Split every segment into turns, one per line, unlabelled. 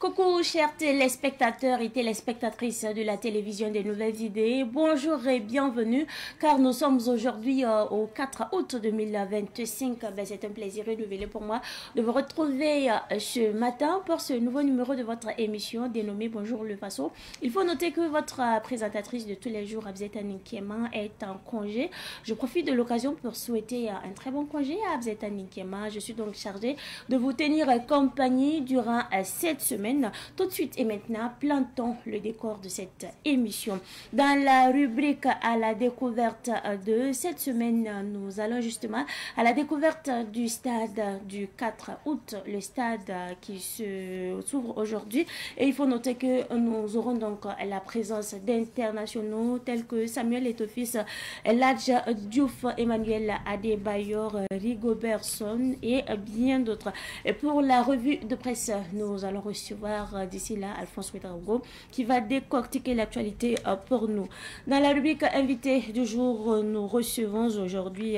Coucou chers téléspectateurs et téléspectatrices de la télévision des nouvelles idées, bonjour et bienvenue car nous sommes aujourd'hui au 4 août 2025. C'est un plaisir renouvelé pour moi de vous retrouver ce matin pour ce nouveau numéro de votre émission dénommée Bonjour le Faso. Il faut noter que votre présentatrice de tous les jours, Abzeta Ninkema, est en congé. Je profite de l'occasion pour souhaiter un très bon congé à Abzeta Ninkema. Je suis donc chargée de vous tenir compagnie durant cette semaine. Tout de suite et maintenant, plantons le décor de cette émission. Dans la rubrique à la découverte de cette semaine, nous allons justement à la découverte du stade du 4 août, le stade qui s'ouvre aujourd'hui. Et il faut noter que nous aurons donc la présence d'internationaux tels que Samuel Eto'o-Fils, Ladj Diouf, Emmanuel Adebayor, Rigobertson et bien d'autres. Et pour la revue de presse, nous allons recevoir d'ici là Alphonse Ouedraogo qui va décortiquer l'actualité pour nous. Dans la rubrique invité du jour, nous recevons aujourd'hui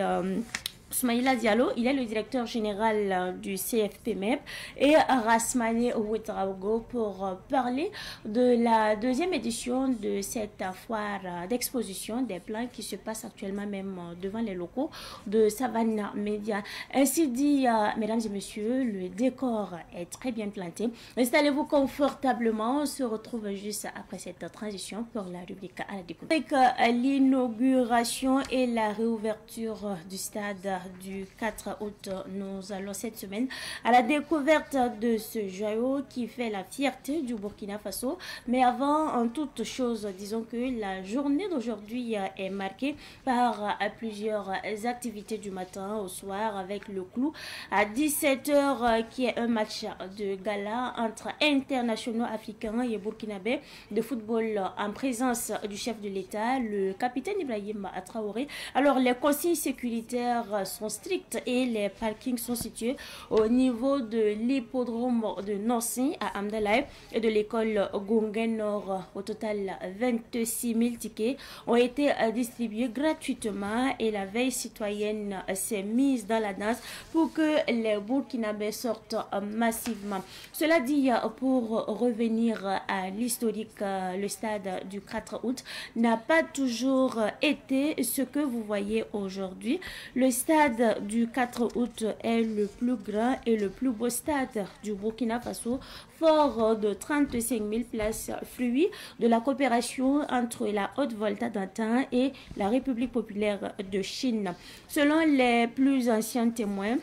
Soumaïla Diallo, il est le directeur général du CFP-MEP, et Rasmane Ouedraogo pour parler de la deuxième édition de cette foire d'exposition des plans qui se passe actuellement même devant les locaux de Savannah Media. Ainsi dit, mesdames et messieurs, le décor est très bien planté. Installez-vous confortablement, on se retrouve juste après cette transition pour la rubrique à la découverte. Avec l'inauguration et la réouverture du stade du 4 août, nous allons cette semaine à la découverte de ce joyau qui fait la fierté du Burkina Faso. Mais avant en toute chose, disons que la journée d'aujourd'hui est marquée par plusieurs activités du matin au soir, avec le clou à 17 h qui est un match de gala entre internationaux africains et burkinabés de football en présence du chef de l'État, le capitaine Ibrahim Traoré. Alors les consignes sécuritaires sont strictes et les parkings sont situés au niveau de l'hippodrome de Nancy à Amdalaï et de l'école Gongen Nord. Au total, 26 000 tickets ont été distribués gratuitement et la veille citoyenne s'est mise dans la danse pour que les Burkinabés sortent massivement. Cela dit, pour revenir à l'historique, le stade du 4 août n'a pas toujours été ce que vous voyez aujourd'hui. Le stade du 4 août est le plus grand et le plus beau stade du Burkina Faso, fort de 35 000 places, fruit de la coopération entre la Haute-Volta d'antan et la République populaire de Chine. Selon les plus anciens témoins,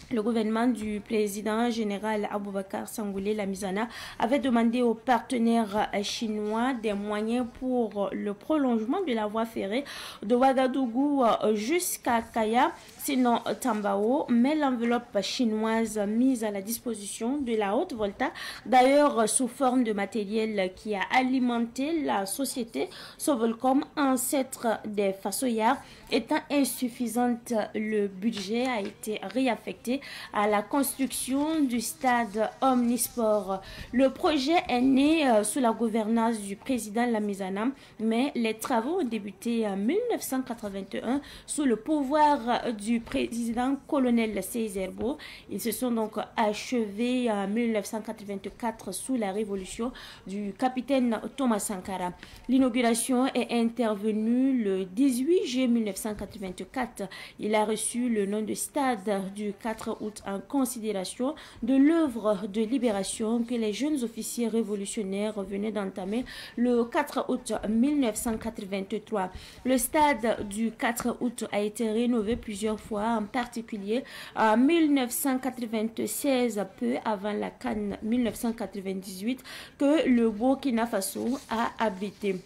le gouvernement du président général Aboubakar Sangoulé Lamizana avait demandé aux partenaires chinois des moyens pour le prolongement de la voie ferrée de Ouagadougou jusqu'à Kaya, sinon Tambao, mais l'enveloppe chinoise mise à la disposition de la Haute-Volta, d'ailleurs sous forme de matériel qui a alimenté la société Sovolcom, ancêtre des Fassoyards, étant insuffisante, le budget a été réaffecté à la construction du stade Omnisport. Le projet est né sous la gouvernance du président Lamizana, mais les travaux ont débuté en 1981 sous le pouvoir du président colonel Seyzerbo. Ils se sont donc achevés en 1984 sous la révolution du capitaine Thomas Sankara. L'inauguration est intervenue le 18 juillet 1984. Il a reçu le nom de stade du 4 août en considération de l'œuvre de libération que les jeunes officiers révolutionnaires venaient d'entamer le 4 août 1983. Le stade du 4 août a été rénové plusieurs fois, en particulier en 1996, peu avant la CAN 1998, que le Burkina Faso a abrité.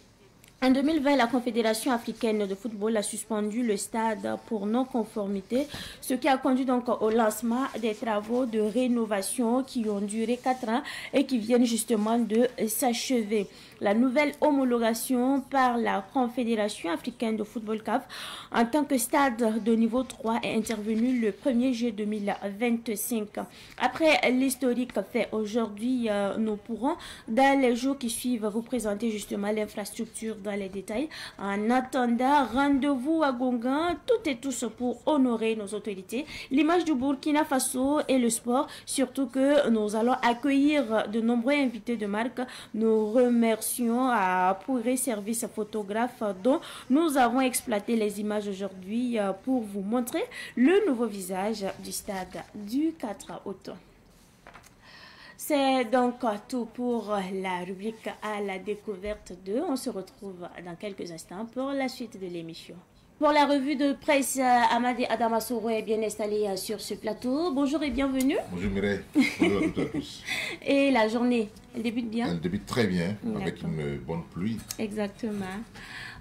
En 2020, la Confédération africaine de football a suspendu le stade pour non-conformité, ce qui a conduit donc au lancement des travaux de rénovation qui ont duré 4 ans et qui viennent justement de s'achever. La nouvelle homologation par la Confédération africaine de football CAF en tant que stade de niveau 3 est intervenue le 1er juillet 2025. Après l'historique fait aujourd'hui, nous pourrons dans les jours qui suivent vous présenter justement l'infrastructure dans les détails. En attendant, rendez-vous à Gongan, toutes et tous pour honorer nos autorités. L'image du Burkina Faso et le sport, surtout que nous allons accueillir de nombreux invités de marque. Nous remercions à Pourré Service Photographe dont nous avons exploité les images aujourd'hui pour vous montrer le nouveau visage du stade du 4 août. C'est donc tout pour la rubrique à la découverte de. On se retrouve dans quelques instants pour la suite de l'émission. Pour la revue de presse, Amadi Adamasoro est bien installé sur ce plateau. Bonjour et bienvenue.
Bonjour Mireille, bonjour à toutes et à tous.
Et la journée, elle débute bien?
Elle débute très bien, avec une bonne pluie.
Exactement.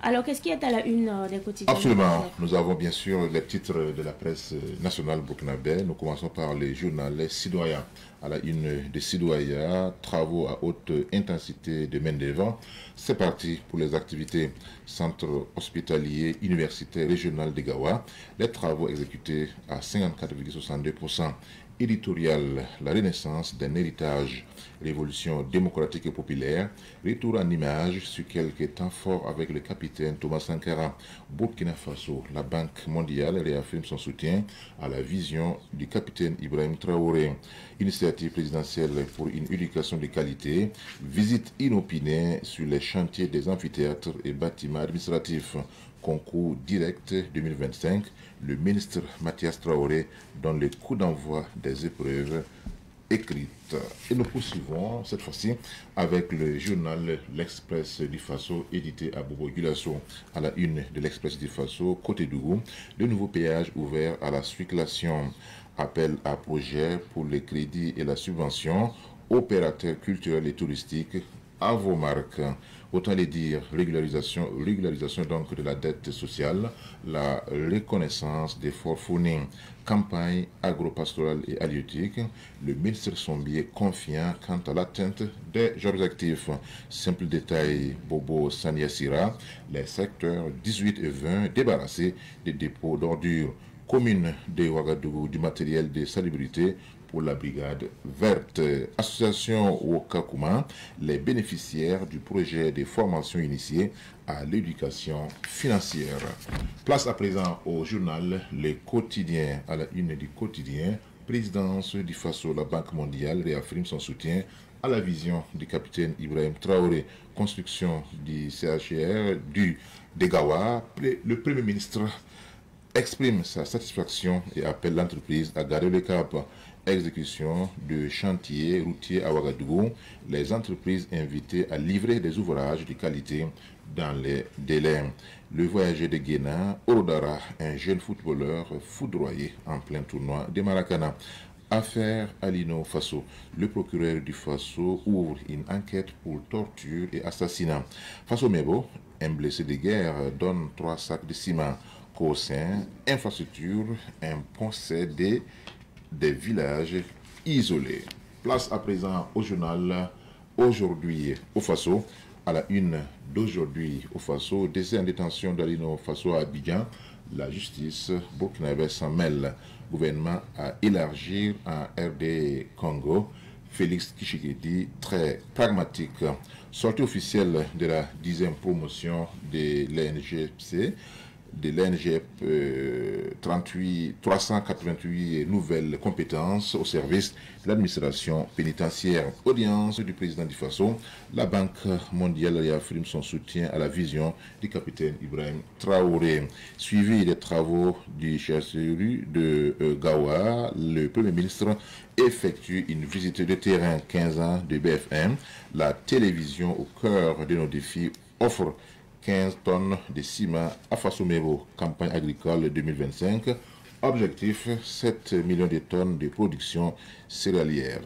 Alors, qu'est-ce qui est à la une des quotidiens?
Absolument. Nous avons bien sûr les titres de la presse nationale burkinabé. Nous commençons par les journaux Sidoya. À la une de Sidoya, travaux à haute intensité de main-d'œuvre. C'est parti pour les activités. Centre hospitalier universitaire régional de Gawa. Les travaux exécutés à 54,62%. Éditorial, la renaissance d'un héritage, révolution démocratique et populaire, retour en image sur quelques temps forts avec le capitaine Thomas Sankara. Burkina Faso, la Banque mondiale réaffirme son soutien à la vision du capitaine Ibrahim Traoré. Initiative présidentielle pour une éducation de qualité, visite inopinée sur les chantiers des amphithéâtres et bâtiments administratifs. Concours direct 2025, le ministre Mathias Traoré donne le coup d'envoi des épreuves écrites. Et nous poursuivons cette fois-ci avec le journal L'Express du Faso, édité à Bobo Gulasso. À la une de l'Express du Faso, côté Dougou, le nouveau péage ouvert à la circulation. Appel à projet pour les crédits et la subvention, opérateurs culturels et touristiques, à vos marques. Autant les dire, régularisation donc de la dette sociale, la reconnaissance des forts fournis, campagne agro-pastorale et halieutique, le ministre Sombier confiant quant à l'atteinte des objectifs. Simple détail, Bobo Saniasira, les secteurs 18 et 20 débarrassés des dépôts d'ordures. Commune de Ouagadougou du matériel de salubrité pour la brigade verte. Association Wakakuma, les bénéficiaires du projet de formation initiée à l'éducation financière. Place à présent au journal Les Quotidiens. À la une du quotidien, présidence du Faso, la Banque mondiale réaffirme son soutien à la vision du capitaine Ibrahim Traoré. Construction du CHR du Degawa, le Premier ministre exprime sa satisfaction et appelle l'entreprise à garder le cap. Exécution de chantiers routiers à Ouagadougou, les entreprises invitées à livrer des ouvrages de qualité dans les délais. Le voyageur de Guéna, Orodara, un jeune footballeur foudroyé en plein tournoi de Maracana. Affaire Alino Faso. Le procureur du Faso ouvre une enquête pour torture et assassinat. Faso Mebo, un blessé de guerre, donne 3 sacs de ciment. Cossin, infrastructure, un pont cédé des villages isolés. Place à présent au journal Aujourd'hui au Faso. À la une d'aujourd'hui au Faso, décès en détention d'Alino Faso à Abidjan. La justice burkinabé s'en mêle. Gouvernement à élargir en RD Congo. Félix Tshisekedi, très pragmatique. Sortie officielle de la 10e promotion de l'NGC. De l'NGP 388 nouvelles compétences au service de l'administration pénitentiaire. Audience du président du Faso, la Banque mondiale réaffirme son soutien à la vision du capitaine Ibrahim Traoré. Suivi des travaux du CHRU de Gawa, le Premier ministre effectue une visite de terrain 15 ans de BFM. La télévision au cœur de nos défis offre 15 tonnes de ciment à Faso Mebo, campagne agricole 2025. Objectif, 7 millions de tonnes de production céréalière.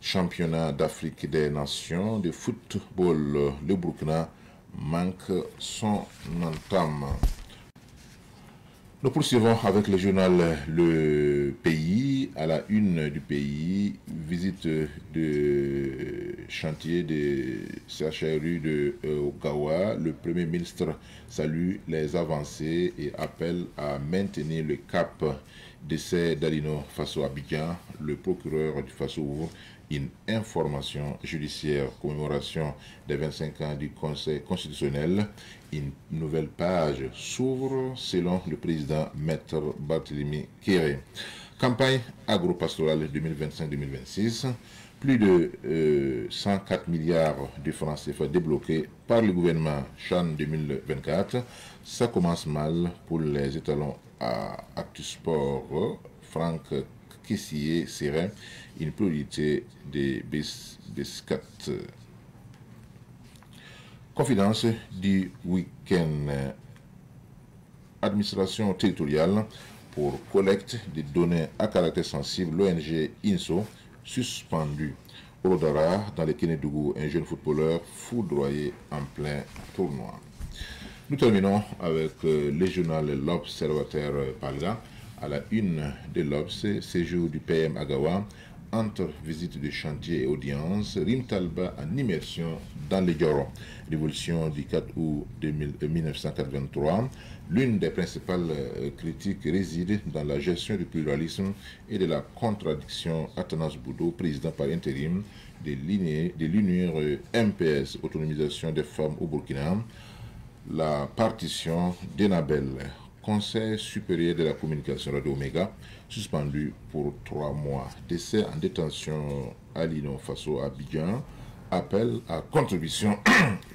Championnat d'Afrique des Nations de football, le Burkina manque son entame. Nous poursuivons avec le journal Le Pays. À la une du Pays, visite de chantier de CHRU de Gawa. Le Premier ministre salue les avancées et appelle à maintenir le cap. Décès d'Alino Faso Abidjan. Le procureur du Faso ouvre une information judiciaire, commémoration des 25 ans du Conseil constitutionnel. Une nouvelle page s'ouvre selon le président Maître Barthélemy Kéré. Campagne agro-pastorale 2025-2026. Plus de 104 milliards de francs CFA débloqués par le gouvernement Chan 2024. Ça commence mal pour les étalons à Actu-Sport. Franck Kessier serait une priorité des biscuits. Confidence du week-end. Administration territoriale pour collecte des données à caractère sensible. L'ONG INSO suspendu. Rodara dans le Kénédougou, un jeune footballeur foudroyé en plein tournoi. Nous terminons avec le journal L'Observateur Palga. À la une de l'Obs, séjour du PM Agawa, entre visite de chantier et audience, Rim Talba en immersion dans les Dioro. Révolution du 4 août 1983. L'une des principales critiques réside dans la gestion du pluralisme et de la contradiction. Athanas Boudou, président par intérim de l'UNIR MPS, autonomisation des femmes au Burkina, la partition d'Enabel, Conseil supérieur de la communication Radio Omega, suspendu pour 3 mois. Décès en détention à Lino Faso à Abidjan. Appel à contribution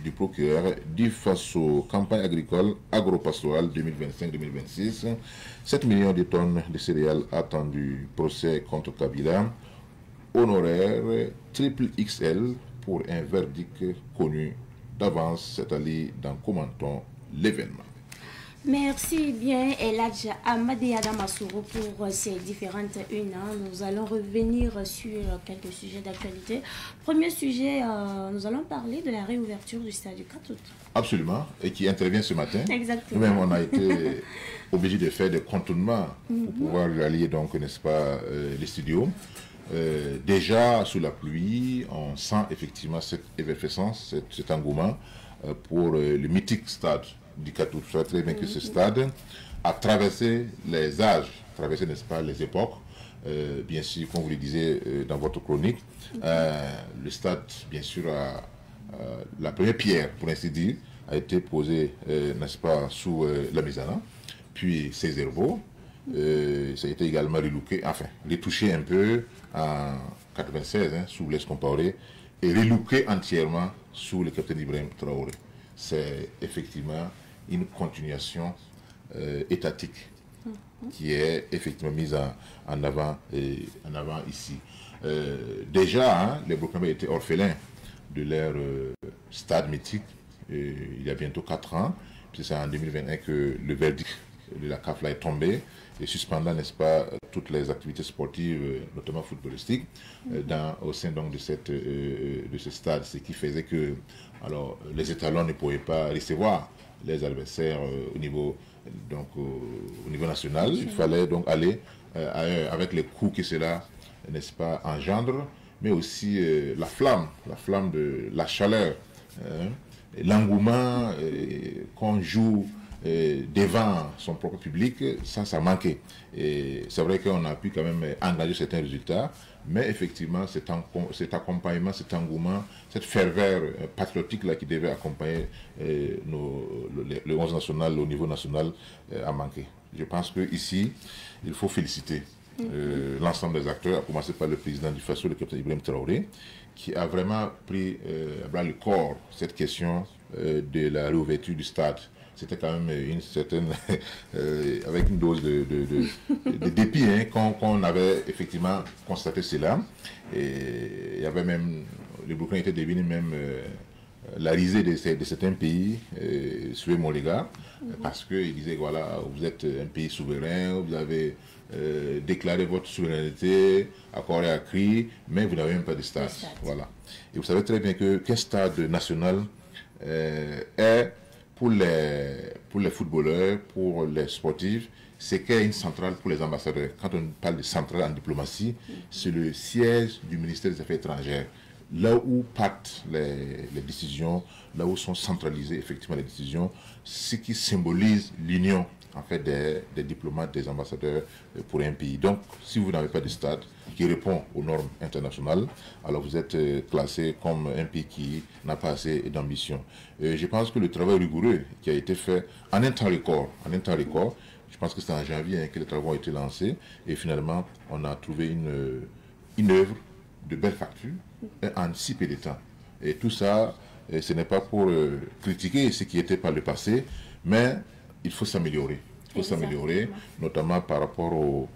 du procureur du Faso. Campagne agricole agro-pastorale 2025-2026. 7 millions de tonnes de céréales attendues. Procès contre Kabila. Honoraire triple XL pour un verdict connu d'avance. C'est allé dans Commentant l'événement.
Merci bien, Eladja Amadé Adamasouro pour ces différentes unes. Nous allons revenir sur quelques sujets d'actualité. Premier sujet, nous allons parler de la réouverture du stade du 4 août.
Absolument, et qui intervient ce matin.
Exactement.
Nous-mêmes, on a été obligés de faire des contournements pour pouvoir rallier, donc, n'est-ce pas, les studios. Déjà, sous la pluie, on sent effectivement cette effervescence, cet engouement pour le mythique stade du 4 août. Vous savez très bien que ce stade a traversé les âges, traversé, n'est-ce pas, les époques. Bien sûr, comme vous le disiez dans votre chronique, le stade, bien sûr, la première pierre, pour ainsi dire, a été posée, n'est-ce pas, sous la Misana, puis Césaire-Vaux. Ça a été également relooké, enfin, retouché un peu en 96, sous Blaise Compaoré, et relooké entièrement sous le capitaine Ibrahim Traoré. C'est effectivement une continuation étatique qui est effectivement mise en avant ici. Déjà, les Burkinabés étaient orphelins de leur stade mythique il y a bientôt 4 ans. C'est en 2021 que le verdict de la CAF est tombé, et suspendant, n'est-ce pas, toutes les activités sportives, notamment footballistiques, au sein donc de ce stade, ce qui faisait que alors, les étalons ne pouvaient pas recevoir les adversaires au niveau national. Il fallait donc aller avec les coûts que cela, n'est-ce pas, engendre, mais aussi la flamme de la chaleur, l'engouement qu'on joue devant son propre public, ça manquait. Et c'est vrai qu'on a pu quand même engager certains résultats, mais effectivement, cet accompagnement, cet engouement, cette ferveur patriotique là qui devait accompagner le 11 national au niveau national a manqué. Je pense qu'ici, il faut féliciter l'ensemble des acteurs, à commencer par le président du FASO, le capitaine Ibrahim Traoré, qui a vraiment pris à bras le corps cette question de la réouverture du stade. C'était quand même une certaine, avec une dose de dépit, qu'on avait effectivement constaté cela. Et il y avait même, le Burkina était devenu même la risée de certains pays, suivez mon légat, parce qu'ils disaient, voilà, vous êtes un pays souverain, vous avez déclaré votre souveraineté à corps et à cri, mais vous n'avez même pas de stade. Voilà. Et vous savez très bien qu'un stade national est pour les footballeurs, pour les sportifs, c'est qu'il y a une centrale pour les ambassadeurs. Quand on parle de centrale en diplomatie, c'est le siège du ministère des Affaires étrangères. là où partent les décisions, là où sont centralisées effectivement les décisions, ce qui symbolise l'union en fait des diplomates, des ambassadeurs pour un pays. Donc, si vous n'avez pas de stade qui répond aux normes internationales, alors vous êtes classé comme un pays qui n'a pas assez d'ambition. Je pense que le travail rigoureux qui a été fait en un temps record, je pense que c'est en janvier que les travaux ont été lancés, et finalement, on a trouvé une œuvre de belle facture en si peu de temps. Et tout ça, ce n'est pas pour critiquer ce qui était par le passé, mais il faut s'améliorer. Il faut s'améliorer, notamment par rapport aux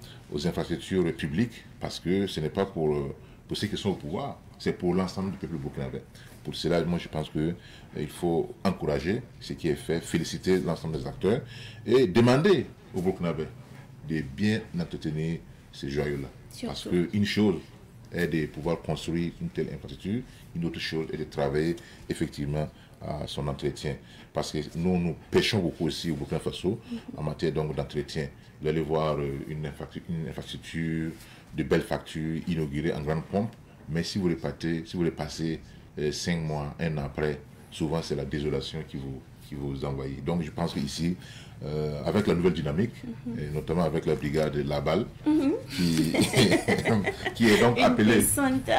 infrastructures publiques, parce que ce n'est pas pour ceux qui sont au pouvoir, c'est pour l'ensemble du peuple burkinabé. Pour cela, moi je pense qu'il faut encourager ce qui est fait, féliciter l'ensemble des acteurs et demander aux Burkinabés de bien entretenir ces joyaux-là. Parce qu'une chose est de pouvoir construire une telle infrastructure, une autre chose est de travailler effectivement à son entretien. Parce que nous pêchons beaucoup aussi au Burkina Faso en matière d'entretien. Vous allez voir une infrastructure de belles factures inaugurée en grande pompe, mais si vous les passez 5 mois, 1 an après, souvent c'est la désolation qui vous envahit. Donc je pense qu'ici, avec la nouvelle dynamique, et notamment avec la brigade Laballe, qui est donc appelée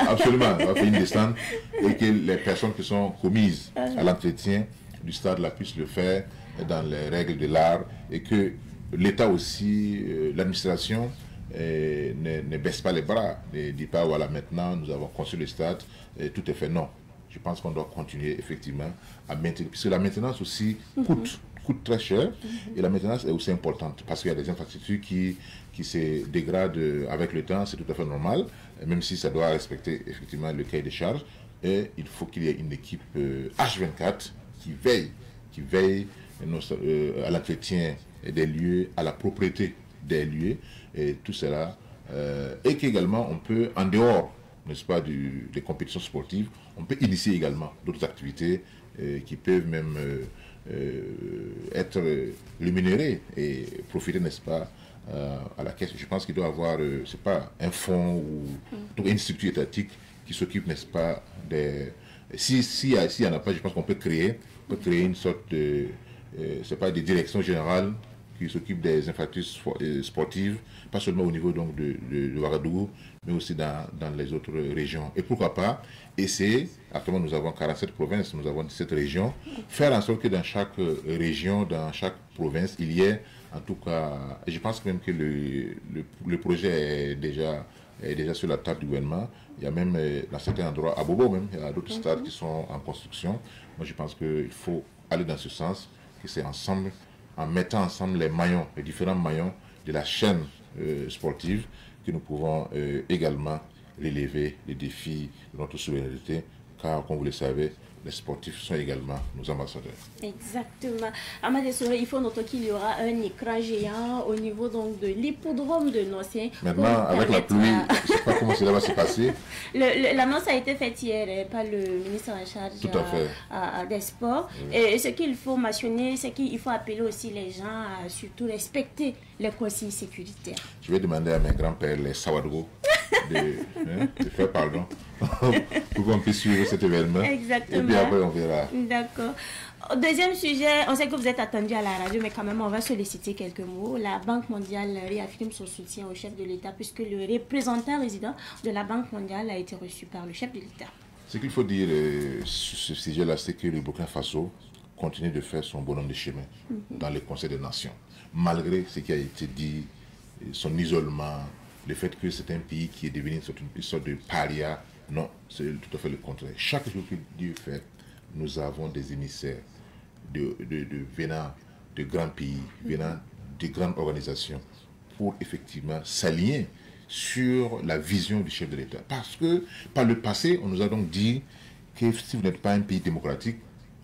absolument à faire une descente, et que les personnes qui sont commises à l'entretien du stade là puissent le faire dans les règles de l'art, et que l'État aussi, l'administration, ne baisse pas les bras, ne dit pas voilà maintenant nous avons construit le stade, et tout est fait. Non, je pense qu'on doit continuer effectivement à maintenir, puisque la maintenance aussi coûte très cher, et la maintenance est aussi importante, parce qu'il y a des infrastructures qui se dégradent avec le temps, c'est tout à fait normal, même si ça doit respecter effectivement le cahier des charges, et il faut qu'il y ait une équipe H24 qui veille à l'entretien des lieux, à la propriété des lieux, et tout cela, et qu'également on peut, en dehors, n'est-ce pas, des compétitions sportives, on peut initier également d'autres activités qui peuvent même être rémunérées et profiter, n'est-ce pas, à la caisse. Je pense qu'il doit y avoir, c'est pas un fonds ou une structure étatique qui s'occupe, n'est-ce pas, des... S'il y en a pas, je pense qu'on peut créer une sorte de... c'est pas des directions générales qui s'occupent des infrastructures sportives, pas seulement au niveau donc de Ouagadougou, mais aussi dans les autres régions. Et pourquoi pas essayer, actuellement nous avons 47 provinces, nous avons 17 régions, faire en sorte que dans chaque région, dans chaque province, il y ait en tout cas, je pense même que le projet est déjà sur la table du gouvernement. Il y a même dans certains endroits, à Bobo même, il y a d'autres stades qui sont en construction. Moi je pense qu'il faut aller dans ce sens, que c'est ensemble, en mettant ensemble les différents maillons de la chaîne sportive, que nous pouvons également relever les défis de notre souveraineté, car comme vous le savez, les sportifs sont également nos ambassadeurs.
Exactement. Amadé Souré, il faut noter qu'il y aura un écran géant au niveau donc de l'hippodrome de Nossien.
Maintenant, avec la pluie, je ne sais pas comment cela va se passer.
L'annonce a été faite hier par le ministre en charge des sports. Oui. Et ce qu'il faut mentionner, c'est qu'il faut appeler aussi les gens à surtout respecter les consignes sécuritaires.
Je vais demander à mes grands-pères, les Sawadgo, de faire pardon pour qu'on puisse suivre cet événement.
Exactement.
Et puis après on verra.
D'accord. Deuxième sujet, on sait que vous êtes attendu à la radio, mais quand même on va solliciter quelques mots. La Banque mondiale réaffirme son soutien au chef de l'État puisque le représentant résident de la Banque mondiale a été reçu par le chef de l'État.
Ce qu'il faut dire sur ce sujet-là, c'est que le Burkina Faso continue de faire son bonhomme de chemin dans le Conseil des Nations. Malgré ce qui a été dit, son isolement, le fait que c'est un pays qui est devenu une sorte de paria, non, c'est tout à fait le contraire. Chaque jour que Dieu fait, nous avons des émissaires venant de grands pays, venant de grandes organisations, pour effectivement s'aligner sur la vision du chef de l'État. Parce que par le passé, on nous a donc dit que si vous n'êtes pas un pays démocratique,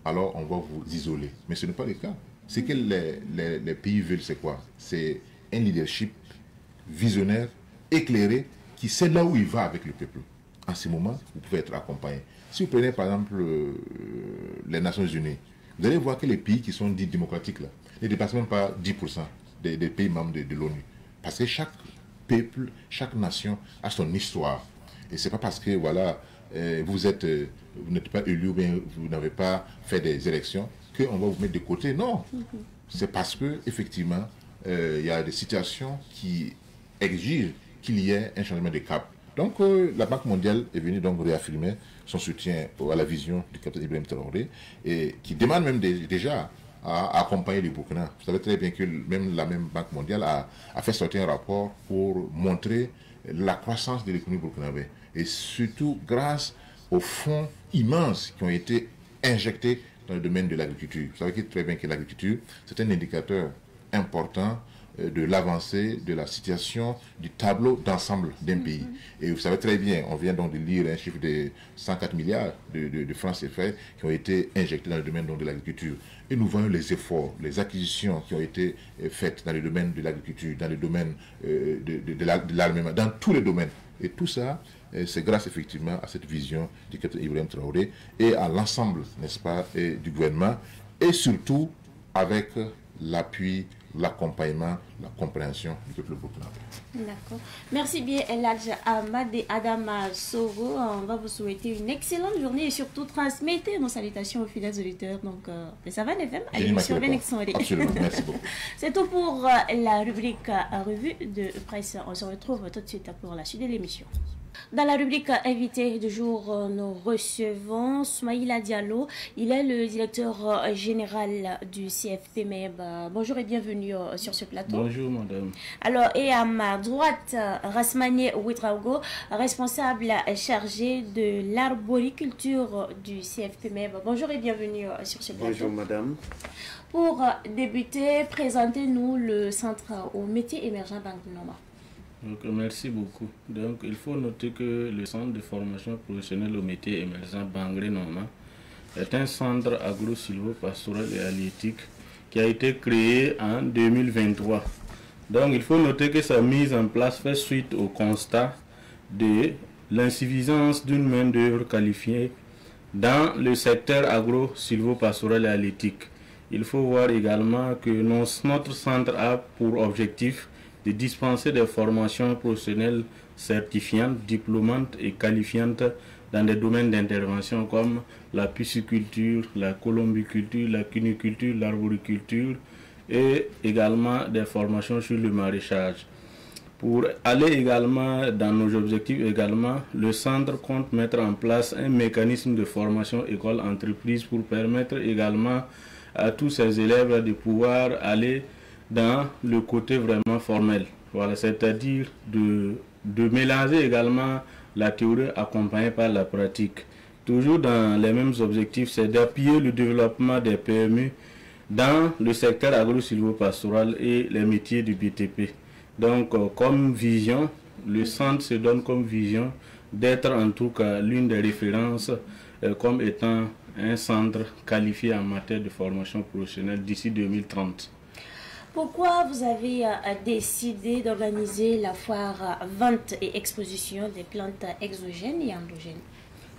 alors on va vous isoler. Mais ce n'est pas le cas. Ce que les pays veulent, c'est quoi? C'est un leadership visionnaire, éclairé, qui sait là où il va avec le peuple. En ce moment, vous pouvez être accompagné. Si vous prenez par exemple les Nations Unies, vous allez voir que les pays qui sont dits démocratiques là, ne dépassent même pas 10% des pays membres de l'ONU. Parce que chaque peuple, chaque nation a son histoire. Et c'est pas parce que voilà, vous n'êtes pas élu ou bien vous n'avez pas fait des élections, qu'on va vous mettre de côté. Non, c'est parce que effectivement, il y a des situations qui exigent qu'il y ait un changement de cap. Donc, la Banque mondiale est venue donc réaffirmer son soutien à la vision du capitaine Ibrahim Traoré et qui demande même déjà à accompagner le Burkina. Vous savez très bien que même la même Banque mondiale a fait sortir un rapport pour montrer la croissance de l'économie burkinabé et surtout grâce aux fonds immenses qui ont été injectés dans le domaine de l'agriculture. Vous savez très bien que l'agriculture, c'est un indicateur important de l'avancée, de la situation, du tableau d'ensemble d'un pays. Et vous savez très bien, on vient donc de lire un chiffre de 104 milliards de francs CFA qui ont été injectés dans le domaine donc, de l'agriculture. Et nous voyons les efforts, les acquisitions qui ont été faites dans le domaine de l'agriculture, dans le domaine de l'armement, dans tous les domaines. Et tout ça, c'est grâce effectivement à cette vision du capitaine Ibrahim Traoré et à l'ensemble, n'est-ce pas, du gouvernement, et surtout avec l'appui, l'accompagnement, la compréhension du peuple burkinabé.
D'accord. Merci bien, Eladj Ahmad et Adama Soro. On va vous souhaiter une excellente journée et surtout transmettez nos salutations aux fidèles auditeurs. Donc, ça va, FM, à l'émission Vénexonré.
Absolument, merci beaucoup.
C'est tout pour la rubrique revue de presse. On se retrouve tout de suite pour la suite de l'émission. Dans la rubrique invité du jour, nous recevons Soumaïla Diallo. Il est le directeur général du CFP-MEB. Bonjour et bienvenue sur ce plateau.
Bonjour, madame.
Alors, et à ma droite, Rasmane Ouedraogo, responsable chargé de l'arboriculture du CFP-MEB. Bonjour et bienvenue sur ce plateau.
Bonjour, madame.
Pour débuter, présentez-nous le centre au métier émergent Banque Noma.
Donc, merci beaucoup. Donc, il faut noter que le centre de formation professionnelle au métier émergent Bangré Noma est un centre agro-silvo-pastoral et halieutique qui a été créé en 2023. Donc, il faut noter que sa mise en place fait suite au constat de l'insuffisance d'une main-d'œuvre qualifiée dans le secteur agro-silvo-pastoral et halieutique. Il faut voir également que notre centre a pour objectif de dispenser des formations professionnelles certifiantes, diplômantes et qualifiantes dans des domaines d'intervention comme la pisciculture, la colombiculture, la cuniculture, l'arboriculture et également des formations sur le maraîchage. Pour aller également dans nos objectifs également, le centre compte mettre en place un mécanisme de formation école-entreprise pour permettre également à tous ces élèves de pouvoir aller dans le côté vraiment formel. Voilà, c'est-à-dire de mélanger également la théorie accompagnée par la pratique. Toujours dans les mêmes objectifs, c'est d'appuyer le développement des PME dans le secteur agro-silvo-pastoral et les métiers du BTP. Donc, comme vision, le centre se donne comme vision d'être en tout cas l'une des références comme étant un centre qualifié en matière de formation professionnelle d'ici 2030.
Pourquoi vous avez décidé d'organiser la foire vente et exposition des plantes exogènes et endogènes?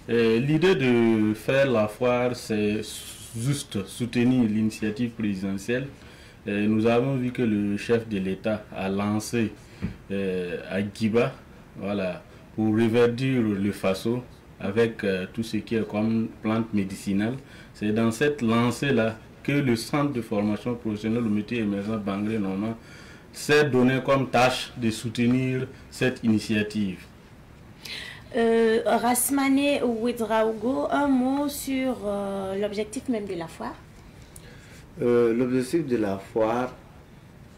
L'idée de faire la foire, c'est juste soutenir l'initiative présidentielle. Nous avons vu que le chef de l'État a lancé à Guiba, voilà, pour reverdir le Faso avec tout ce qui est comme plantes médicinales. C'est dans cette lancée-là que le centre de formation professionnelle au métier émergent Bangré Noma s'est donné comme tâche de soutenir cette initiative.
Rasmane Ouedraogo, un mot sur l'objectif même de la foire.
L'objectif de la foire,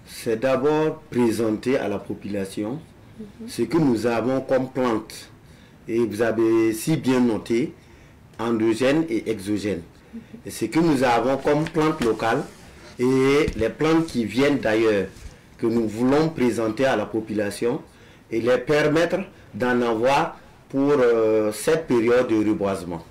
c'est d'abord présenter à la population ce que nous avons comme plantes. Et vous avez si bien noté, endogènes et exogènes. Et ce que nous avons comme plantes locales et les plantes qui viennent d'ailleurs, que nous voulons présenter à la population et les permettre d'en avoir pour cette période de reboisement.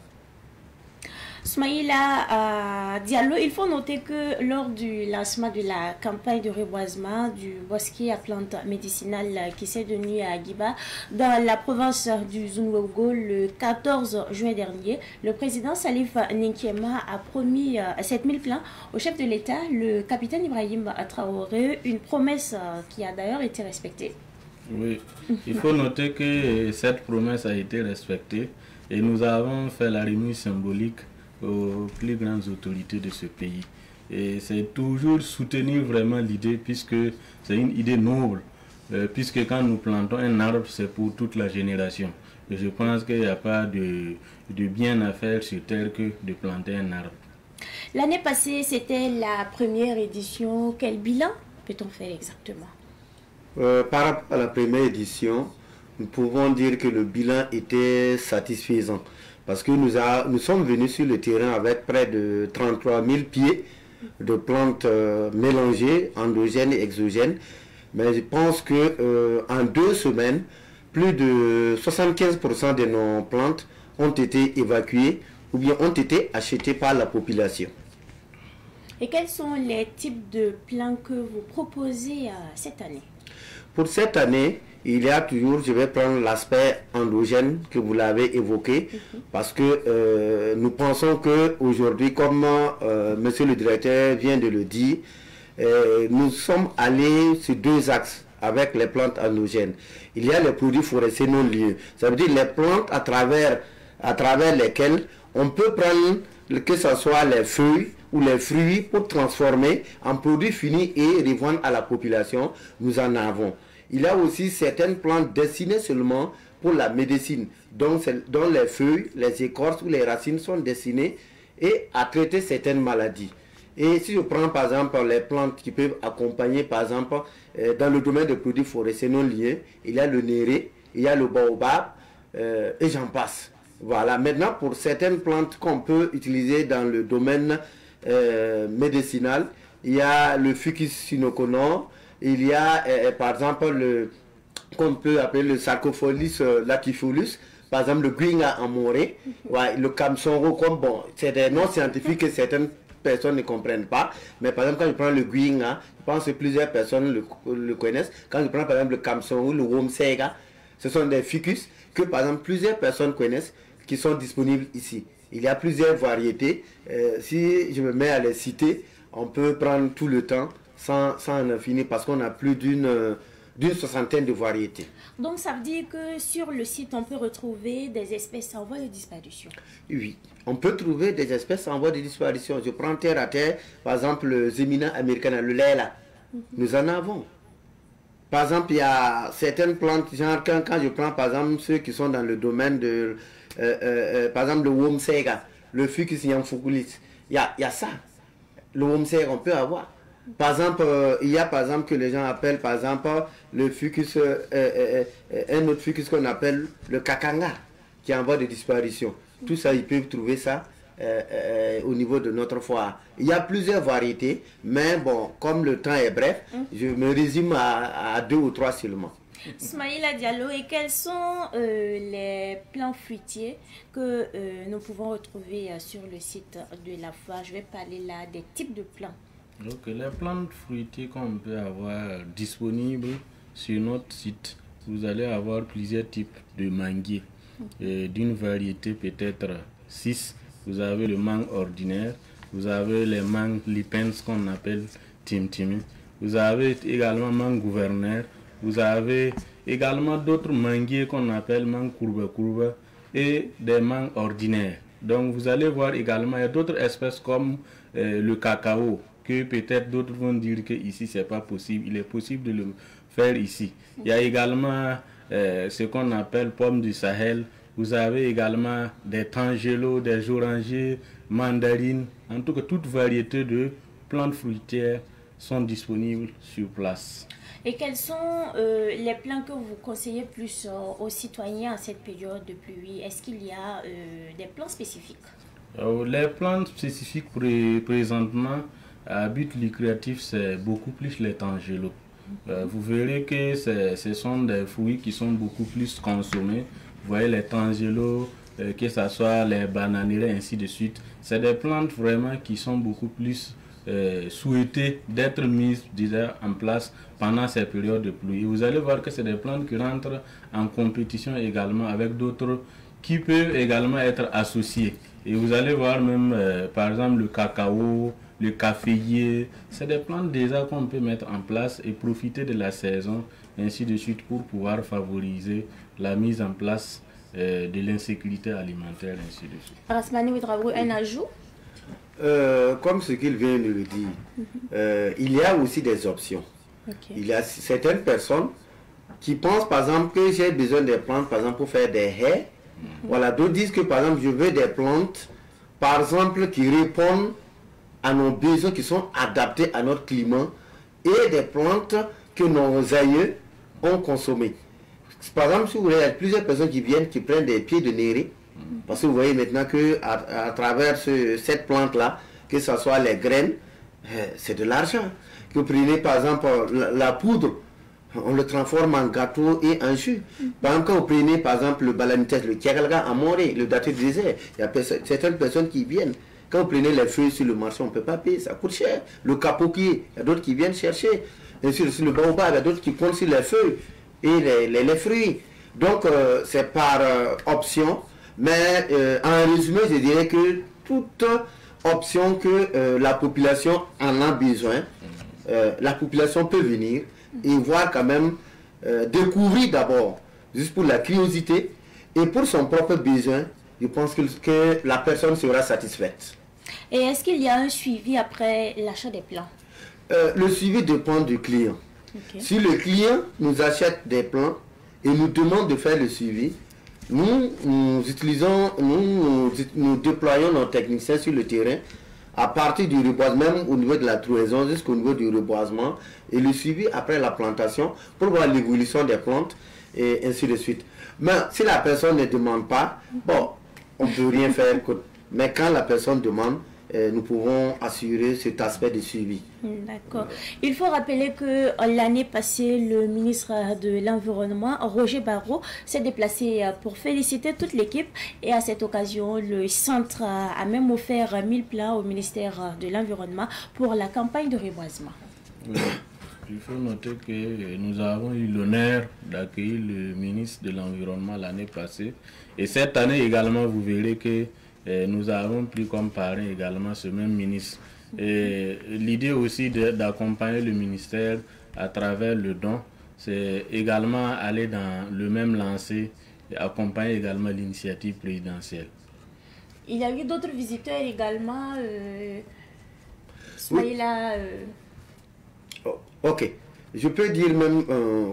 Soumaïla Diallo, il faut noter que lors du lancement de la campagne de reboisement du bosquet à plantes médicinales qui s'est tenu à Guiba, dans la province du Zunwego, le 14 juin dernier, le président Salif Ninkiema a promis 7000 plants au chef de l'État, le capitaine Ibrahim Traoré, une promesse qui a d'ailleurs été respectée.
Oui, il faut noter que cette promesse a été respectée. Et nous avons fait la remise symbolique aux plus grandes autorités de ce pays. Et c'est toujours soutenir vraiment l'idée, puisque c'est une idée noble, puisque quand nous plantons un arbre, c'est pour toute la génération. Et je pense qu'il n'y a pas de bien à faire sur terre que de planter un arbre.
L'année passée, c'était la première édition. Quel bilan peut-on faire exactement?
Par rapport à la première édition, nous pouvons dire que le bilan était satisfaisant. Parce que nous sommes venus sur le terrain avec près de 33 000 pieds de plantes mélangées, endogènes et exogènes. Mais je pense qu'en 2 semaines, plus de 75% de nos plantes ont été évacuées ou bien ont été achetées par la population.
Et quels sont les types de plants que vous proposez cette année?
Pour cette année, il y a toujours, je vais prendre l'aspect endogène que vous l'avez évoqué, parce que nous pensons qu'aujourd'hui, comme monsieur le directeur vient de le dire, nous sommes allés sur 2 axes avec les plantes endogènes. Il y a les produits forestiers non liés. Ça veut dire les plantes à travers lesquelles on peut prendre, que ce soit les feuilles ou les fruits, pour transformer en produits finis et revendre à la population. Nous en avons. Il y a aussi certaines plantes destinées seulement pour la médecine, dont les feuilles, les écorces ou les racines sont destinées et à traiter certaines maladies. Et si je prends par exemple les plantes qui peuvent accompagner, par exemple, dans le domaine des produits forestiers non liés, il y a le néré, il y a le baobab, et j'en passe. Voilà. Maintenant, pour certaines plantes qu'on peut utiliser dans le domaine médicinal, il y a le Fucus sinoconor, il y a par exemple qu'on peut appeler le Sarcophagus latifolus, par exemple le Guinga amoré, ouais, le Kamsonro, comme bon, c'est des noms scientifiques que certaines personnes ne comprennent pas, mais par exemple quand je prends le Guinga, je pense que plusieurs personnes le connaissent. Quand je prends par exemple le Kamsonro, le Womsega, ce sont des ficus que par exemple plusieurs personnes connaissent, qui sont disponibles ici. Il y a plusieurs variétés. Si je me mets à les citer, on peut prendre tout le temps sans en finir, parce qu'on a plus d'une soixantaine de variétés.
Donc ça veut dire que sur le site, on peut retrouver des espèces en voie de disparition?
Oui, on peut trouver des espèces en voie de disparition. Je prends terre à terre, par exemple le Zemina americana, le Lela. Nous en avons. Par exemple, il y a certaines plantes, genre quand je prends par exemple ceux qui sont dans le domaine de, par exemple le Womsega, le Fucus yamfukulis, il y a ça. Le Womsega, on peut avoir. Par exemple, il y a par exemple que les gens appellent par exemple le Fucus, un autre Fucus qu'on appelle le Kakanga, qui est en voie de disparition. Tout ça, ils peuvent trouver ça au niveau de notre foire. Il y a plusieurs variétés, mais bon, comme le temps est bref, je me résume à 2 ou 3 seulement.
Smaïla Diallo, et quels sont les plants fruitiers que nous pouvons retrouver sur le site de la foire? Je vais parler là des types de plants.
Donc, les plantes fruitières qu'on peut avoir disponibles sur notre site, vous allez avoir plusieurs types de manguiers, d'une variété peut-être 6. Vous avez le mangue ordinaire, vous avez les mangues lipens qu'on appelle timtimi, vous avez également mangue gouverneur, vous avez également d'autres manguiers qu'on appelle mangue courbe et des mangues ordinaires. Donc vous allez voir également, il y a d'autres espèces comme le cacao, que peut-être d'autres vont dire que ici c'est pas possible. Il est possible de le faire ici. Il y a également ce qu'on appelle pomme du Sahel. Vous avez également des tangelos, des orangers, mandarines. En tout cas, toute variété de plantes fruitières sont disponibles sur place.
Et quels sont les plants que vous conseillez plus aux citoyens en cette période de pluie? Est-ce qu'il y a des plants spécifiques?
Les plantes spécifiques présentement à but lucratif, c'est beaucoup plus les tangelos. Vous verrez que ce sont des fruits qui sont beaucoup plus consommés. Vous voyez les tangelos, que ce soit les bananeraies, ainsi de suite. C'est des plantes vraiment qui sont beaucoup plus souhaitées d'être mises déjà en place pendant ces périodes de pluie. Et vous allez voir que c'est des plantes qui rentrent en compétition également avec d'autres qui peuvent également être associées. Et vous allez voir même, par exemple, le cacao, le caféier, c'est des plantes déjà qu'on peut mettre en place et profiter de la saison, ainsi de suite, pour pouvoir favoriser la mise en place de l'insécurité alimentaire, ainsi de suite.
Rasmani Ouedraogo, un ajout?
Comme ce qu'il vient de le dire, il y a aussi des options.
Okay.
Il y a certaines personnes qui pensent par exemple que j'ai besoin des plantes par exemple pour faire des haies. Voilà, d'autres disent que par exemple je veux des plantes par exemple qui répondent à nos besoins, qui sont adaptés à notre climat, et des plantes que nos aïeux ont consommées. Par exemple, si vous voyez, il y a plusieurs personnes qui viennent, qui prennent des pieds de néré, parce que vous voyez maintenant que à travers cette plante-là, que ce soit les graines, c'est de l'argent. Que vous prenez par exemple la poudre, on le transforme en gâteau et en jus. Par exemple, quand vous prenez par exemple le balanites, le kiagalga amoré, le daté du désert, il y a certaines personnes qui viennent. Quand vous prenez les feuilles sur le marché, on ne peut pas payer, ça coûte cher. Le capoquier, il y a d'autres qui viennent chercher. Et sur le baobab, il y a d'autres qui comptent sur les feuilles et les fruits. Donc, c'est par option. Mais en résumé, je dirais que toute option que la population en a besoin, la population peut venir et voir quand même, découvrir d'abord, juste pour la curiosité et pour son propre besoin, je pense que la personne sera satisfaite.
Et est-ce qu'il y a un suivi après l'achat des plants?
Le suivi dépend du client.
Okay.
Si le client nous achète des plants et nous demande de faire le suivi, nous déployons nos techniciens sur le terrain à partir du reboisement, même au niveau de la trouaison jusqu'au niveau du reboisement, et le suivi après la plantation pour voir l'évolution des plantes et ainsi de suite. Mais si la personne ne demande pas, bon, on ne peut rien faire. Mais quand la personne demande, nous pouvons assurer cet aspect de suivi.
D'accord. Il faut rappeler que l'année passée, le ministre de l'Environnement, Roger Barreau, s'est déplacé pour féliciter toute l'équipe. Et à cette occasion, le centre a même offert 1000 plants au ministère de l'Environnement pour la campagne de reboisement.
Oui. Il faut noter que nous avons eu l'honneur d'accueillir le ministre de l'Environnement l'année passée. Et cette année également, vous verrez que nous avons pris comme parrain également ce même ministre. L'idée aussi d'accompagner le ministère à travers le don, c'est également aller dans le même lancer et accompagner également l'initiative présidentielle.
Il y a eu d'autres visiteurs également. Soyez là.
Ok. Je peux dire même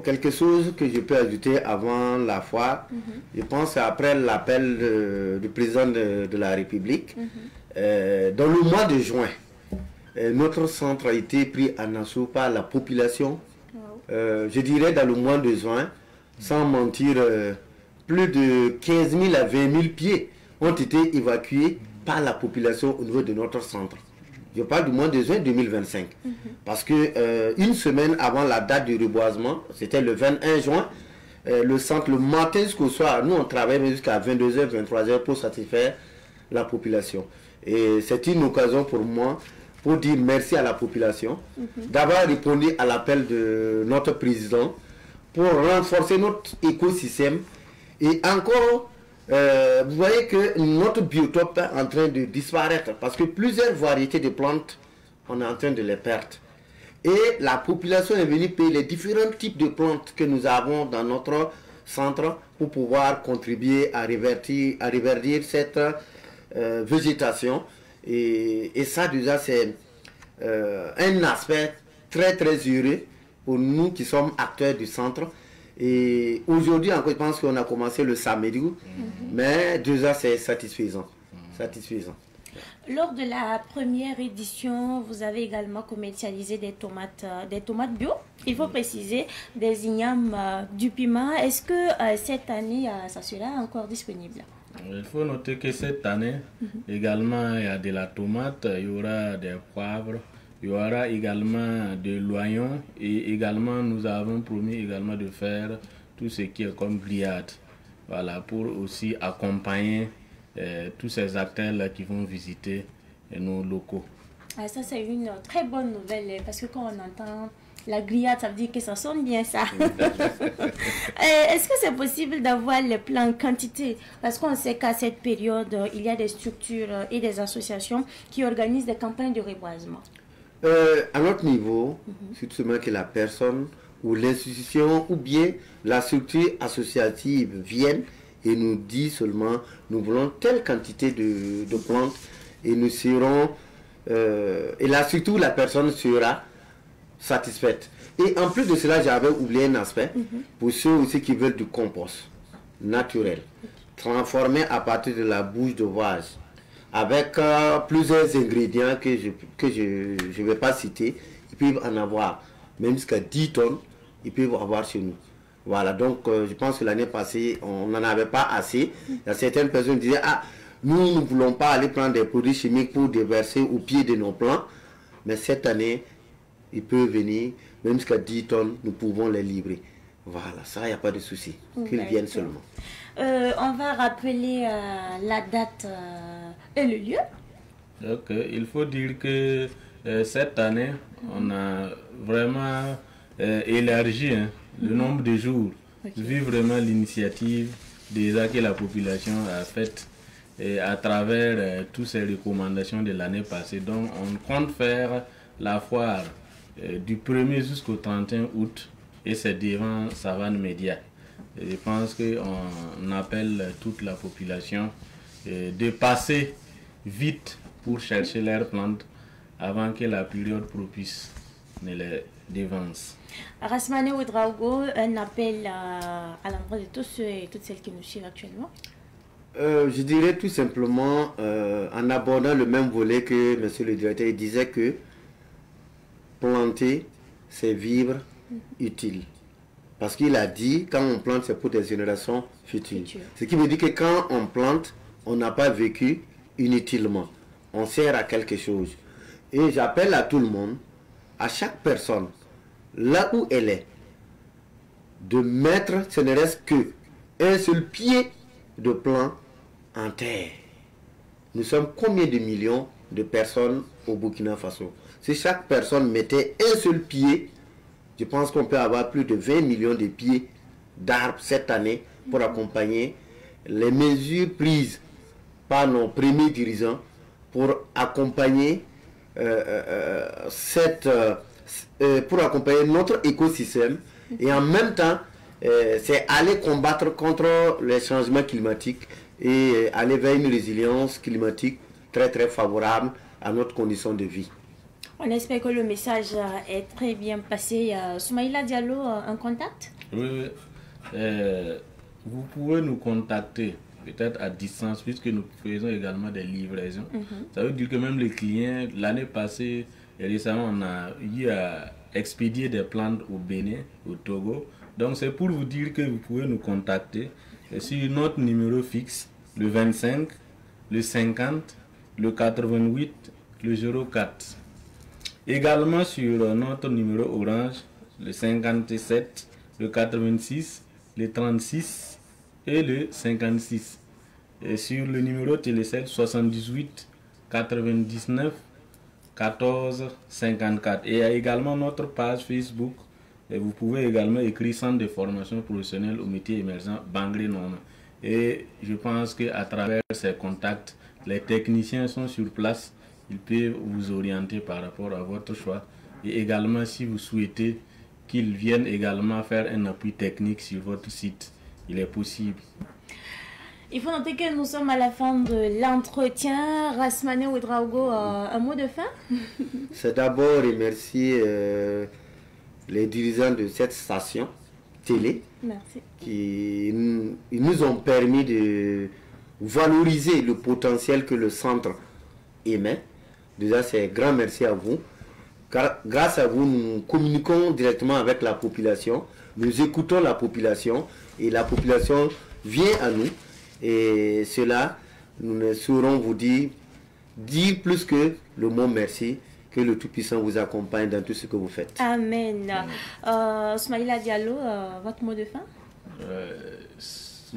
quelque chose que je peux ajouter avant la foire. Je pense après l'appel du président de la République. Dans le mois de juin, notre centre a été pris en assaut par la population. Je dirais dans le mois de juin, sans mentir, plus de 15 000 à 20 000 pieds ont été évacués par la population au niveau de notre centre. Je parle du mois de juin 2025. Parce que une semaine avant la date du reboisement, c'était le 21 juin, le centre, le matin jusqu'au soir, nous on travaille jusqu'à 22h, 23h pour satisfaire la population. Et c'est une occasion pour moi pour dire merci à la population d'avoir répondu à l'appel de notre président pour renforcer notre écosystème. Et encore, vous voyez que notre biotope est en train de disparaître parce que plusieurs variétés de plantes, on est en train de les perdre. Et la population est venue payer les différents types de plantes que nous avons dans notre centre pour pouvoir contribuer à reverdir cette végétation. Et ça déjà c'est un aspect très heureux pour nous qui sommes acteurs du centre. Et aujourd'hui encore, je pense qu'on a commencé le samedi, mais déjà c'est satisfaisant.
Lors de la première édition, vous avez également commercialisé des tomates bio. Il faut préciser des ignames, du piment. Est-ce que cette année, ça sera encore disponible?
Il faut noter que cette année, également, il y a de la tomate, il y aura des poivres, il y aura également de l'oignon et également, nous avons promis également de faire tout ce qui est comme grillade. Voilà, pour aussi accompagner tous ces acteurs-là qui vont visiter nos locaux.
Ah, ça, c'est une très bonne nouvelle parce que quand on entend la grillade, ça veut dire que ça sonne bien ça. Est-ce que c'est possible d'avoir les plans en quantité? Parce qu'on sait qu'à cette période, il y a des structures et des associations qui organisent des campagnes de reboisement.
À notre niveau, c'est seulement que la personne ou l'institution ou bien la structure associative vienne et nous dit seulement nous voulons telle quantité de plantes et nous serons et là surtout la personne sera satisfaite. Et en plus de cela, j'avais oublié un aspect pour ceux aussi qui veulent du compost naturel transformé à partir de la bouche de vache avec plusieurs ingrédients que je vais pas citer. Ils peuvent en avoir même jusqu'à 10 tonnes, ils peuvent avoir chez nous. Voilà, donc je pense que l'année passée, on n'en avait pas assez. Il y a certaines personnes qui disaient, ah, nous ne voulons pas aller prendre des produits chimiques pour déverser au pied de nos plants. Mais cette année, ils peuvent venir, même jusqu'à 10 tonnes, nous pouvons les livrer. Voilà, ça, il n'y a pas de souci. Qu'ils viennent seulement.
On va rappeler la date et le lieu.
Donc, il faut dire que cette année, on a vraiment élargi le nombre de jours, vu vraiment l'initiative déjà que la population a faite et à travers toutes ces recommandations de l'année passée. Donc, on compte faire la foire du 1er jusqu'au 31 août et c'est devant Savane Média. Je pense qu'on appelle toute la population de passer vite pour chercher leurs plantes avant que la période propice ne les dévance.
Rasmane Ouedraogo, un appel à l'endroit de tous ceux et toutes celles qui nous suivent actuellement.
Je dirais tout simplement, en abordant le même volet que monsieur le directeur, il disait que planter, c'est vivre utile. Parce qu'il a dit, quand on plante, c'est pour des générations futures. Ce qui veut dire que quand on plante, on n'a pas vécu inutilement. On sert à quelque chose. Et j'appelle à tout le monde, à chaque personne, là où elle est, de mettre, ce ne reste que un seul pied de plant en terre. Nous sommes combien de millions de personnes au Burkina Faso? Si chaque personne mettait un seul pied, je pense qu'on peut avoir plus de 20 millions de pieds d'arbres cette année pour accompagner les mesures prises par nos premiers dirigeants pour accompagner, pour accompagner notre écosystème. Et en même temps, c'est aller combattre contre les changements climatiques et aller vers une résilience climatique très très favorable à notre condition de vie.
On espère que le message est très bien passé. Soumaïla Diallo, un contact?
Oui. Vous pouvez nous contacter, peut-être à distance, puisque nous faisons également des livraisons. Ça veut dire que même les clients, l'année passée, et récemment, on a eu à expédier des plantes au Bénin, au Togo. Donc c'est pour vous dire que vous pouvez nous contacter sur notre numéro fixe, le 25, le 50, le 88, le 04. Également sur notre numéro orange, le 57, le 86, le 36 et le 56. Et sur le numéro télécell 78 99 14 54. Et il y a également notre page Facebook. Et vous pouvez également écrire Centre de formation professionnelle au métier émergent Bangré Noma. Et je pense qu'à travers ces contacts, les techniciens sont sur place. Ils peuvent vous orienter par rapport à votre choix. Et également, si vous souhaitez qu'ils viennent également faire un appui technique sur votre site, il est possible.
Il faut noter que nous sommes à la fin de l'entretien. Rasmane Ouedraogo, un mot de fin?
C'est d'abord remercier les dirigeants de cette station télé.
Merci.
Qui nous ont permis de valoriser le potentiel que le centre émet. Déjà, c'est un grand merci à vous. Car grâce à vous, nous communiquons directement avec la population. Nous écoutons la population et la population vient à nous. Et cela, nous ne saurons vous dire plus que le mot merci. Que le Tout-Puissant vous accompagne dans tout ce que vous faites.
Amen. Soumaïla Diallo, votre mot de fin?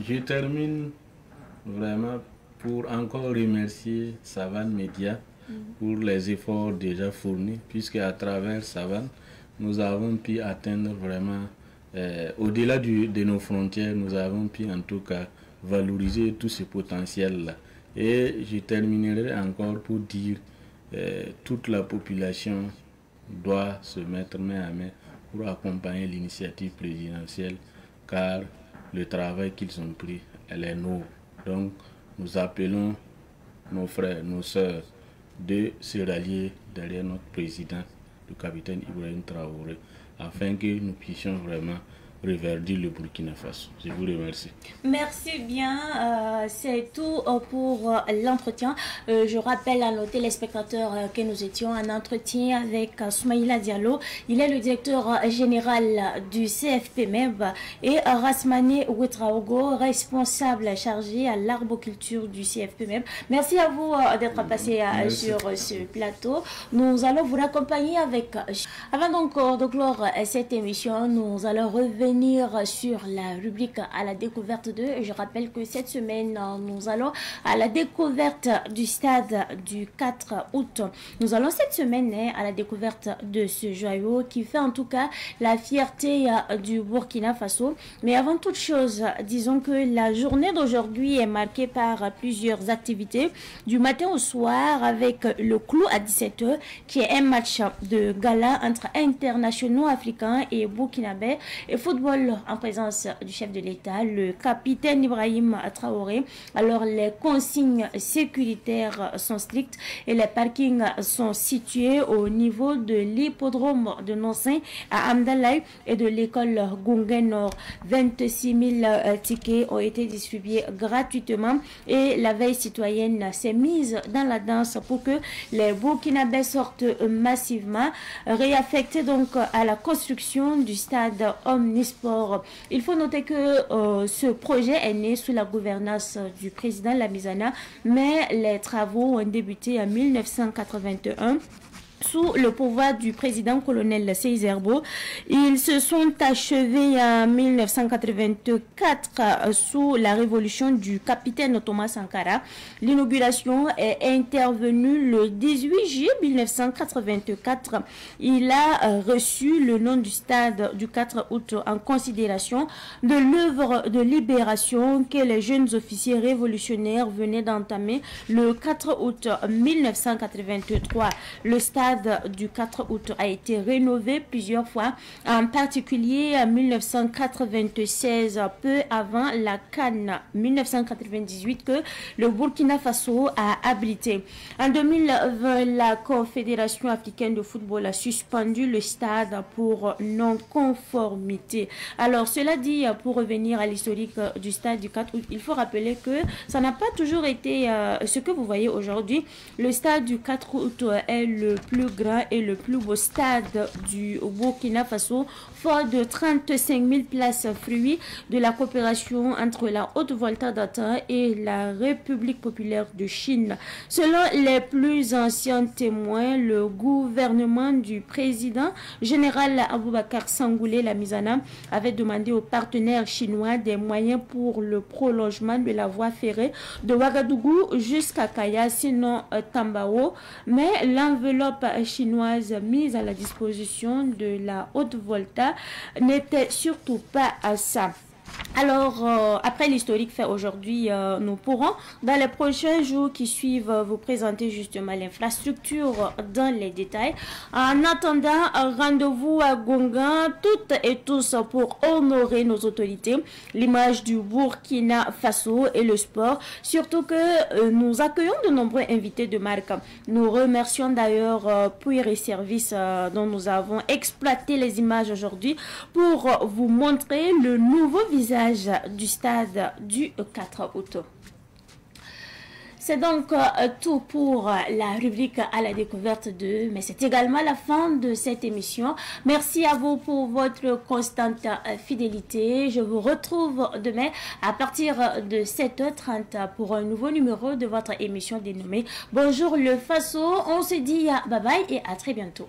Je termine vraiment pour encore remercier Savane Média pour les efforts déjà fournis, puisque à travers Savane, nous avons pu atteindre vraiment, au-delà de nos frontières, nous avons pu en tout cas valoriser tout ce potentiel-là. Et je terminerai encore pour dire toute la population doit se mettre main à main pour accompagner l'initiative présidentielle, car le travail qu'ils ont pris elle est noble. Donc, nous appelons nos frères, nos sœurs de se rallier derrière notre président, le capitaine Ibrahim Traoré, afin que nous puissions vraiment reverdir le Burkina Faso. Je vous remercie.
Merci bien. C'est tout pour l'entretien. Je rappelle à nos téléspectateurs que nous étions en entretien avec Soumaïla Diallo. Il est le directeur général du CFP-MEB et Rasmane Ouetraogo, responsable chargé à l'arboriculture du CFP-MEB. Merci à vous d'être passé sur ce plateau. Nous allons vous raccompagner avec... Avant donc de clore cette émission, nous allons revenir sur la rubrique à la découverte de. Je rappelle que cette semaine, nous allons à la découverte du stade du 4 août. Nous allons cette semaine à la découverte de ce joyau qui fait en tout cas la fierté du Burkina Faso. Mais avant toute chose, disons que la journée d'aujourd'hui est marquée par plusieurs activités du matin au soir avec le clou à 17h qui est un match de gala entre internationaux africains et burkinabés et football en présence du chef de l'État, le capitaine Ibrahim Traoré. Alors les consignes sécuritaires sont strictes et les parkings sont situés au niveau de l'hippodrome de Nonsin à Amdalaï et de l'école Gunguen Nord. 26 000 tickets ont été distribués gratuitement et la veille citoyenne s'est mise dans la danse pour que les Burkinabés sortent massivement, réaffectés donc à la construction du stade Omnisport. Il faut noter que ce projet est né sous la gouvernance du président Lamizana, mais les travaux ont débuté en 1981. Sous le pouvoir du président colonel Seizerbo. Ils se sont achevés en 1984 sous la révolution du capitaine Thomas Sankara. L'inauguration est intervenue le 18 juillet 1984. Il a reçu le nom du stade du 4 août en considération de l'œuvre de libération que les jeunes officiers révolutionnaires venaient d'entamer le 4 août 1983. Le stade du 4 août a été rénové plusieurs fois, en particulier en 1996, peu avant la CAN 1998 que le Burkina Faso a abrité. En 2020, la Confédération africaine de football a suspendu le stade pour non-conformité. Alors, cela dit, pour revenir à l'historique du stade du 4 août, il faut rappeler que ça n'a pas toujours été ce que vous voyez aujourd'hui. Le stade du 4 août est le plus grand et le plus beau stade du Burkina Faso, fort de 35 000 places, fruits de la coopération entre la Haute-Volta d'Atin et la République populaire de Chine. Selon les plus anciens témoins, le gouvernement du président général Aboubakar Sangoulé Lamizana avait demandé aux partenaires chinois des moyens pour le prolongement de la voie ferrée de Ouagadougou jusqu'à Kaya, sinon Tambao, mais l'enveloppe chinoise mise à la disposition de la Haute-Volta n'était surtout pas à ça. Alors, après l'historique fait aujourd'hui, nous pourrons, dans les prochains jours qui suivent, vous présenter justement l'infrastructure dans les détails. En attendant, rendez-vous à Gongan, toutes et tous, pour honorer nos autorités, l'image du Burkina Faso et le sport. Surtout que nous accueillons de nombreux invités de marque. Nous remercions d'ailleurs Puir et Services dont nous avons exploité les images aujourd'hui pour vous montrer le nouveau visage du stade du 4 août. C'est donc tout pour la rubrique à la découverte de, mais c'est également la fin de cette émission. Merci à vous pour votre constante fidélité. Je vous retrouve demain à partir de 7h30 pour un nouveau numéro de votre émission dénommée Bonjour le Faso. On se dit bye bye et à très bientôt.